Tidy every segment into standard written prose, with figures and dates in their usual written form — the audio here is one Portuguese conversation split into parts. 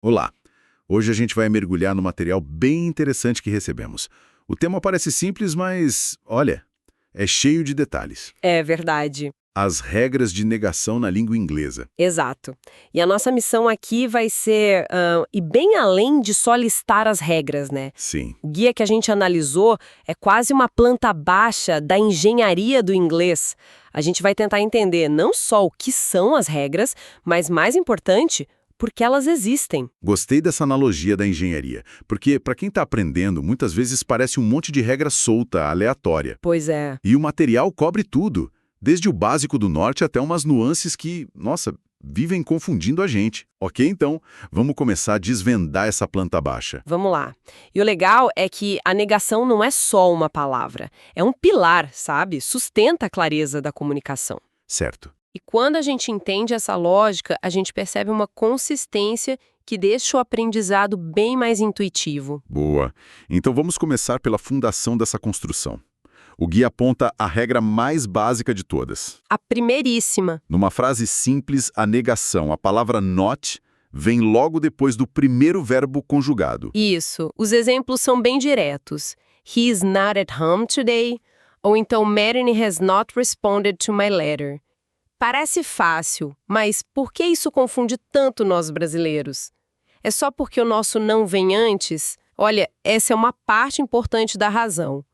Olá! Hoje a gente vai mergulhar no material bem interessante que recebemos. O tema parece simples, mas, olha, é cheio de detalhes. É verdade. As regras de negação na língua inglesa. Exato. E a nossa missão aqui vai ser ir bem além de só listar as regras, né? Sim, O guia que a gente analisou é quase uma planta baixa da engenharia do inglês. A gente vai tentar entender não só o que são as regras, mas, mais importante, por que elas existem. gostei dessa analogia da engenharia, porque, para quem está aprendendo, muitas vezes parece um monte de regra solta, aleatória. Pois é. E o material cobre tudo, desde o básico do norte até umas nuances que, nossa, vivem confundindo a gente. Ok, então, vamos começar a desvendar essa planta baixa. Vamos lá. E o legal é que a negação não é só uma palavra. É um pilar, sabe? Sustenta a clareza da comunicação. Certo. E quando a gente entende essa lógica, a gente percebe uma consistência que deixa o aprendizado bem mais intuitivo. Boa. Então vamos começar pela fundação dessa construção. O guia aponta a regra mais básica de todas. A primeiríssima. Numa frase simples, a negação, a palavra not, vem logo depois do primeiro verbo conjugado. Isso. Os exemplos são bem diretos. He is not at home today. Ou então, Madeline has not responded to my letter. Parece fácil, mas por que isso confunde tanto nós brasileiros? É só porque o nosso não vem antes? Olha, essa é uma parte importante da razão.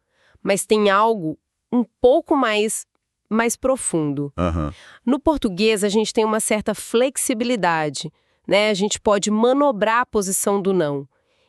Mas tem algo um pouco mais profundo. Aham. No português, a gente tem uma certa flexibilidade, né? A gente pode manobrar a posição do não.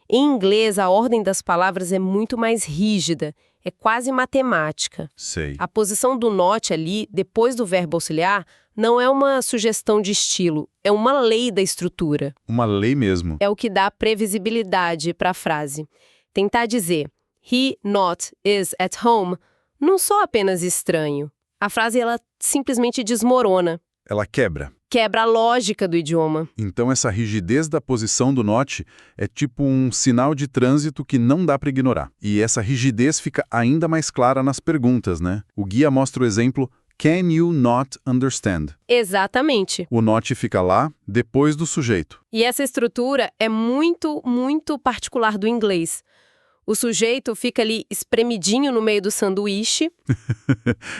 Em inglês, a ordem das palavras é muito mais rígida, é quase matemática. Sei. A posição do not ali, depois do verbo auxiliar, não é uma sugestão de estilo, é uma lei da estrutura. Uma lei mesmo. É o que dá previsibilidade para a frase. Tentar dizer he not is at home não só apenas estranho. A frase ela simplesmente desmorona, Ela quebra. quebra a lógica do idioma. Então essa rigidez da posição do not é tipo um sinal de trânsito que não dá para ignorar. E essa rigidez fica ainda mais clara nas perguntas, né? O guia mostra o exemplo Can you not understand? Exatamente. O not fica lá, depois do sujeito. E essa estrutura é muito, muito particular do inglês. O sujeito fica ali espremidinho no meio do sanduíche,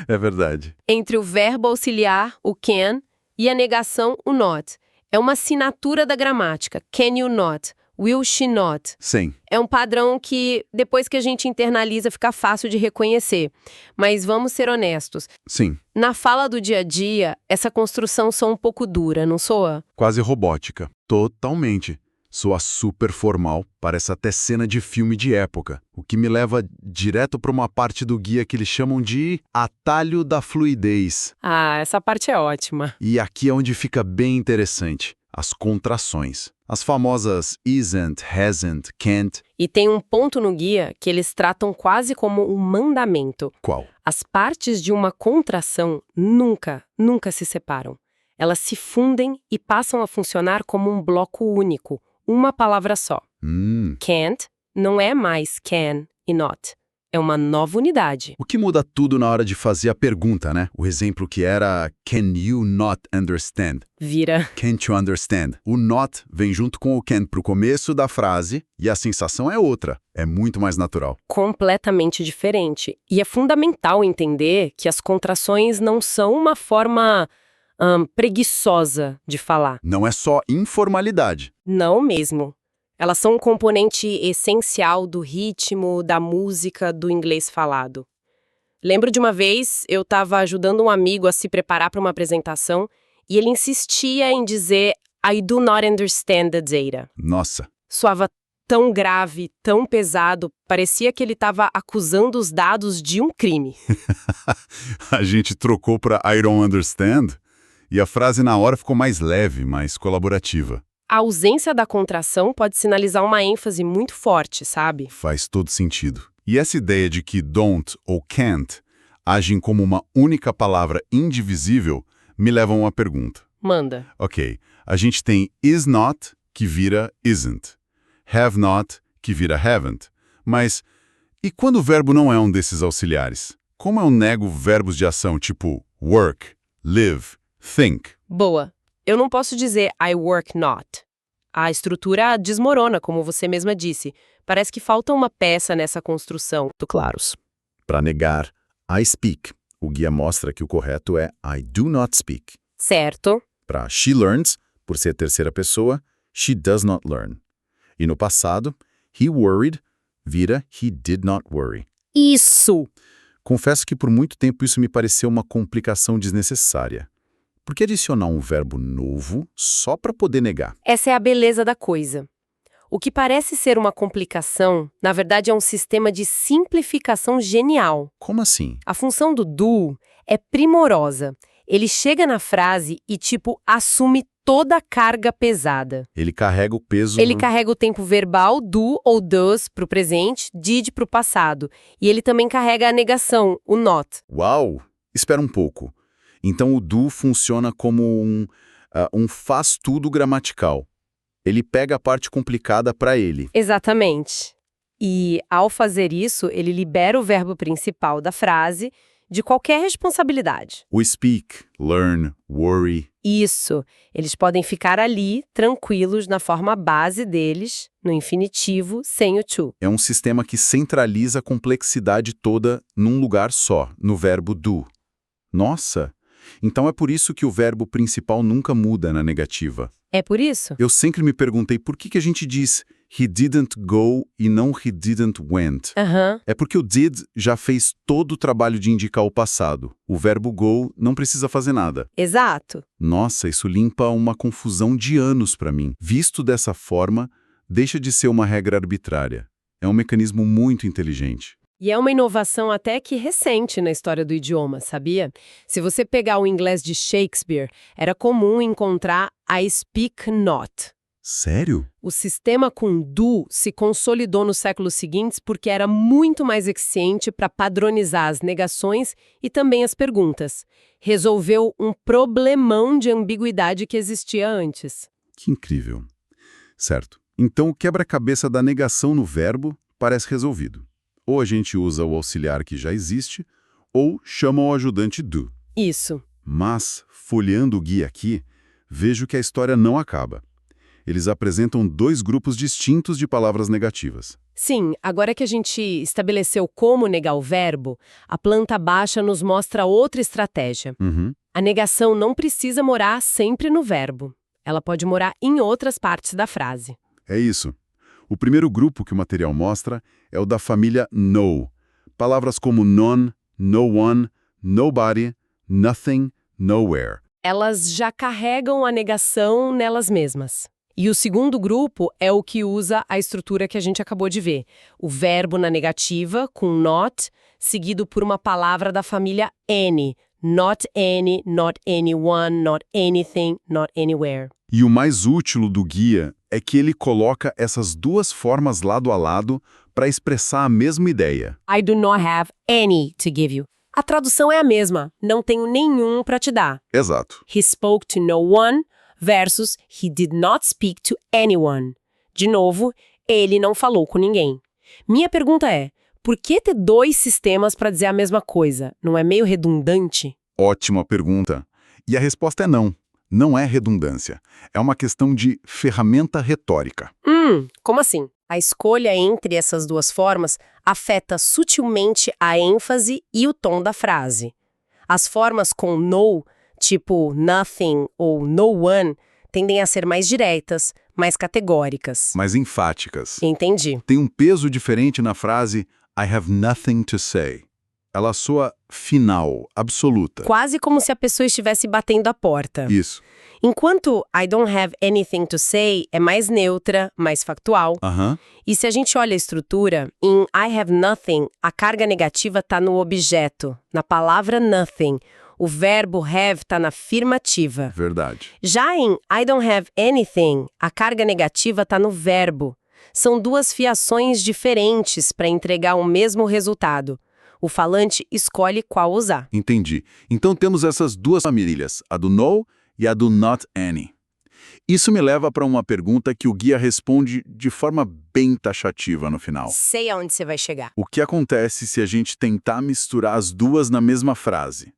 É verdade. entre o verbo auxiliar, o can, e a negação, o not. É uma assinatura da gramática. Can you not? Will she not? Sim. É um padrão que, depois que a gente internaliza, fica fácil de reconhecer. Mas vamos ser honestos. Sim. Na fala do dia a dia, essa construção soa um pouco dura, não soa? Quase robótica. Totalmente. Soa super formal, parece até cena de filme de época, o que me leva direto para uma parte do guia que eles chamam de atalho da fluidez. Ah, essa parte é ótima. E aqui é onde fica bem interessante, as contrações. As famosas isn't, hasn't, can't. E tem um ponto no guia que eles tratam quase como um mandamento. Qual? As partes de uma contração nunca se separam. Elas se fundem e passam a funcionar como um bloco único, uma palavra só. Can't não é mais can e not. É uma nova unidade. O que muda tudo na hora de fazer a pergunta, né? O exemplo que era Can you not understand? Vira. Can't you understand? O not vem junto com o can pro começo da frase e a sensação é outra. É muito mais natural. Completamente diferente. E é fundamental entender que as contrações não são uma forma preguiçosa de falar. Não é só informalidade. Não mesmo. Elas são um componente essencial do ritmo, da música, do inglês falado. Lembro de uma vez, eu estava ajudando um amigo a se preparar para uma apresentação e ele insistia em dizer I do not understand the data. Nossa. Soava tão grave, tão pesado, parecia que ele estava acusando os dados de um crime. A gente trocou para I don't understand e a frase na hora ficou mais leve, mais colaborativa. A ausência da contração pode sinalizar uma ênfase muito forte, sabe? Faz todo sentido. E essa ideia de que don't ou can't agem como uma única palavra indivisível me leva a uma pergunta. Manda. Ok, a gente tem is not, que vira isn't. Have not, que vira haven't. Mas, e quando o verbo não é um desses auxiliares? Como eu nego verbos de ação tipo work, live, think? Boa. Eu não posso dizer I work not. A estrutura desmorona, como você mesma disse. Parece que falta uma peça nessa construção. Claros. Para negar, I speak. O guia mostra que o correto é I do not speak. Certo. Para she learns, por ser terceira pessoa, she does not learn. E no passado, he worried, vira he did not worry. Isso! Confesso que por muito tempo isso me pareceu uma complicação desnecessária. Por que adicionar um verbo novo só para poder negar? Essa é a beleza da coisa. O que parece ser uma complicação, na verdade é um sistema de simplificação genial. Como assim? A função do do é primorosa. Ele chega na frase e, assume toda a carga pesada. Ele carrega o peso... Ele carrega o tempo verbal, do ou does, para o presente, did para o passado. E ele também carrega a negação, o not. Uau! Espera um pouco. Então o do funciona como um faz-tudo gramatical. Ele pega a parte complicada para ele. Exatamente. E, ao fazer isso, ele libera o verbo principal da frase de qualquer responsabilidade. O speak, learn, worry. Isso. Eles podem ficar ali, tranquilos, na forma base deles, no infinitivo, sem o to. É um sistema que centraliza a complexidade toda num lugar só, no verbo do. Nossa! Então é por isso que o verbo principal nunca muda na negativa. É por isso? Eu sempre me perguntei por que a gente diz he didn't go e não he didn't went. É porque o did já fez todo o trabalho de indicar o passado. O verbo go não precisa fazer nada. Exato. Nossa, isso limpa uma confusão de anos para mim. Visto dessa forma, deixa de ser uma regra arbitrária. É um mecanismo muito inteligente. E é uma inovação até que recente na história do idioma, sabia? Se você pegar o inglês de Shakespeare, era comum encontrar I speak not. Sério? O sistema com do se consolidou nos séculos seguintes porque era muito mais eficiente para padronizar as negações e também as perguntas. Resolveu um problemão de ambiguidade que existia antes. Que incrível. Certo. Então o quebra-cabeça da negação no verbo parece resolvido. Ou a gente usa o auxiliar que já existe, ou chama o ajudante do. Isso. Mas, folheando o guia aqui, vejo que a história não acaba. Eles apresentam dois grupos distintos de palavras negativas. Sim, agora que a gente estabeleceu como negar o verbo, a planta baixa nos mostra outra estratégia. A negação não precisa morar sempre no verbo. Ela pode morar em outras partes da frase. É isso. O primeiro grupo que o material mostra é o da família no. Palavras como none, no one, nobody, nothing, nowhere. Elas já carregam a negação nelas mesmas. E o segundo grupo é o que usa a estrutura que a gente acabou de ver. O verbo na negativa, com not, seguido por uma palavra da família any. Not any, not anyone, not anything, not anywhere. E o mais útil do guia é que ele coloca essas duas formas lado a lado para expressar a mesma ideia. I do not have any to give you. A tradução é a mesma, não tenho nenhum para te dar. Exato. He spoke to no one versus he did not speak to anyone. De novo, ele não falou com ninguém. Minha pergunta é, por que ter dois sistemas para dizer a mesma coisa? Não é meio redundante? Ótima pergunta. E a resposta é não. Não é redundância. É uma questão de ferramenta retórica. Como assim? A escolha entre essas duas formas afeta sutilmente a ênfase e o tom da frase. As formas com no, tipo nothing ou no one, tendem a ser mais diretas, mais categóricas. Mais enfáticas. Entendi. Tem um peso diferente na frase I have nothing to say. Ela soa final, absoluta. Quase como se a pessoa estivesse batendo a porta. Isso. Enquanto I don't have anything to say é mais neutra, mais factual. E se a gente olha a estrutura, em I have nothing, a carga negativa está no objeto, na palavra nothing. O verbo have está na afirmativa. Verdade. Já em I don't have anything, a carga negativa está no verbo. São duas fiações diferentes para entregar o mesmo resultado. O falante escolhe qual usar. Entendi. Então temos essas duas famílias, a do no e a do not any. Isso me leva para uma pergunta que o guia responde de forma bem taxativa no final. Sei aonde você vai chegar. O que acontece se a gente tentar misturar as duas na mesma frase?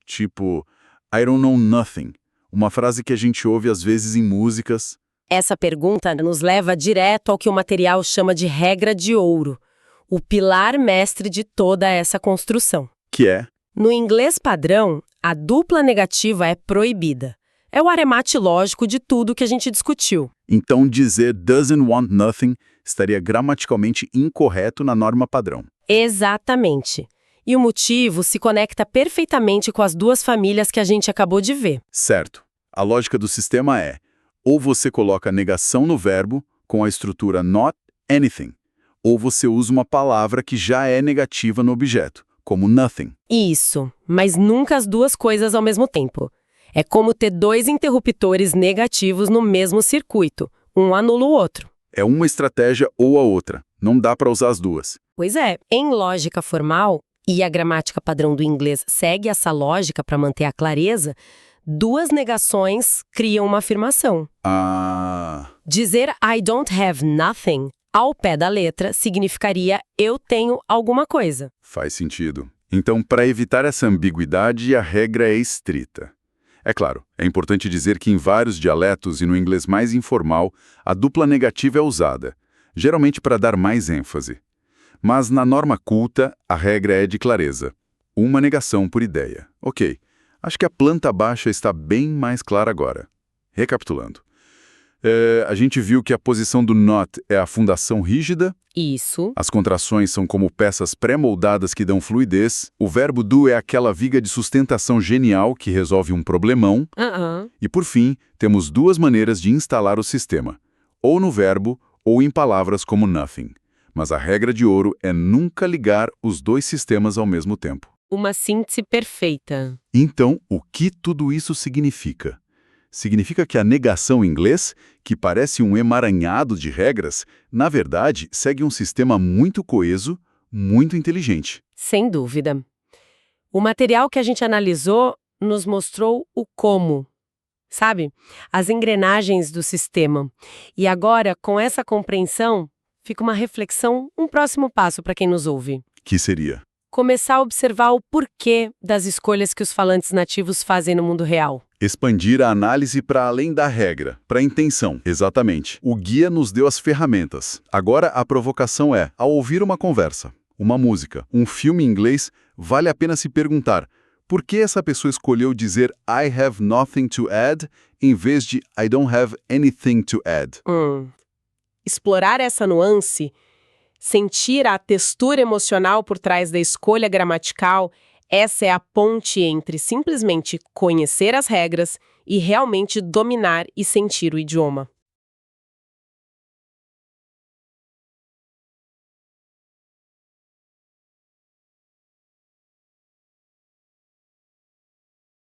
Tipo, I don't know nothing. Uma frase que a gente ouve às vezes em músicas, Essa pergunta nos leva direto ao que o material chama de regra de ouro, o pilar mestre de toda essa construção. Que é? No inglês padrão, a dupla negativa é proibida. É o aremate lógico de tudo que a gente discutiu. Então dizer doesn't want nothing estaria gramaticalmente incorreto na norma padrão. Exatamente. E o motivo se conecta perfeitamente com as duas famílias que a gente acabou de ver. Certo. A lógica do sistema é: ou você coloca negação no verbo com a estrutura not anything, ou você usa uma palavra que já é negativa no objeto, como nothing. Isso, mas nunca as duas coisas ao mesmo tempo. É como ter dois interruptores negativos no mesmo circuito. Um anula o outro. É uma estratégia ou a outra. Não dá para usar as duas. Pois é, em lógica formal, e a gramática padrão do inglês segue essa lógica para manter a clareza, duas negações criam uma afirmação. Dizer I don't have nothing, ao pé da letra, significaria eu tenho alguma coisa. Faz sentido. Então, para evitar essa ambiguidade, a regra é estrita. É claro, é importante dizer que em vários dialetos e no inglês mais informal, a dupla negativa é usada, geralmente para dar mais ênfase. Mas na norma culta, a regra é de clareza. Uma negação por ideia. Ok, acho que a planta baixa está bem mais clara agora. Recapitulando. A gente viu que a posição do not é a fundação rígida. Isso. As contrações são como peças pré-moldadas que dão fluidez. O verbo do é aquela viga de sustentação genial que resolve um problemão. E por fim, temos duas maneiras de instalar o sistema. Ou no verbo, ou em palavras como nothing. Mas a regra de ouro é nunca ligar os dois sistemas ao mesmo tempo. Uma síntese perfeita. Então, o que tudo isso significa? Significa que a negação em inglês, que parece um emaranhado de regras, na verdade, segue um sistema muito coeso, muito inteligente. Sem dúvida. O material que a gente analisou nos mostrou o como, sabe? As engrenagens do sistema. E agora, com essa compreensão, fica uma reflexão, um próximo passo para quem nos ouve. Que seria? Começar a observar o porquê das escolhas que os falantes nativos fazem no mundo real. Expandir a análise para além da regra, para a intenção. Exatamente. O guia nos deu as ferramentas. Agora a provocação é, ao ouvir uma conversa, uma música, um filme em inglês, vale a pena se perguntar por que essa pessoa escolheu dizer I have nothing to add em vez de I don't have anything to add. Explorar essa nuance, sentir a textura emocional por trás da escolha gramatical, essa é a ponte entre simplesmente conhecer as regras e realmente dominar e sentir o idioma.